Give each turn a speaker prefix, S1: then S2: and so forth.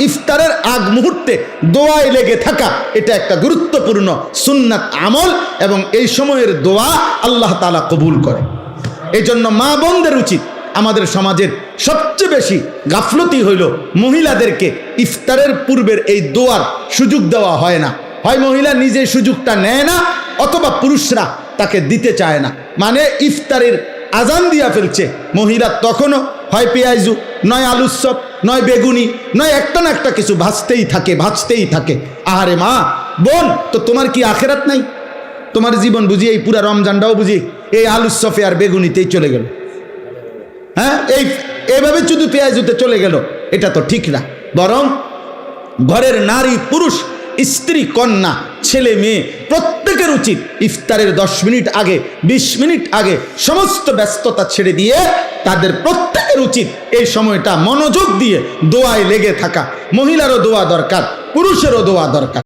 S1: ইফতারের আগ মুহূর্তে দোয়ায় লেগে থাকা এটা একটা গুরুত্বপূর্ণ সুন্নাত আমল, এবং এই সময়ের দোয়া আল্লাহ তাআলা কবুল করে। এই জন্য মা বোনদের উচিত, আমাদের সমাজের সবচেয়ে বেশি গাফলতি হইল মহিলাদেরকে ইফতারের পূর্বের এই দোয়ার সুযোগ দেওয়া হয় না। হয় মহিলা নিজে সুযোগটা নেয় না, অথবা পুরুষরা তাকে দিতে চায় না। মানে ইফতারের আজান দিয়া ফেলছে, মহিলা তখনও হয় পেঁয়াজু, নয় আলুর চপ, নয় বেগুনি, নয় একটা না একটা কিছু ভাজতেই থাকে। আহারে মা বোন, তো তোমার কি আখেরাত নাই? তোমার জীবন বুঝি এই পুরা রমজানটাও বুঝি এই আলুর চপে আর বেগুনিতেই চলে গেল? হ্যাঁ, এইভাবে শুধু পেঁয়াজুতে চলে গেল, এটা তো ঠিক না। বরং ঘরের নারী পুরুষ, স্ত্রী কন্যা, ছেলে মেয়ে প্রত্যেকের উচিত ইফতারের 10 মিনিট আগে, 20 মিনিট আগে সমস্ত ব্যস্ততা ছেড়ে দিয়ে তাদের প্রত্যেকের উচিত এই সময়টা মনোযোগ দিয়ে দোয়ায় লেগে থাকা। মহিলারও দোয়া দরকার, পুরুষেরও দোয়া দরকার।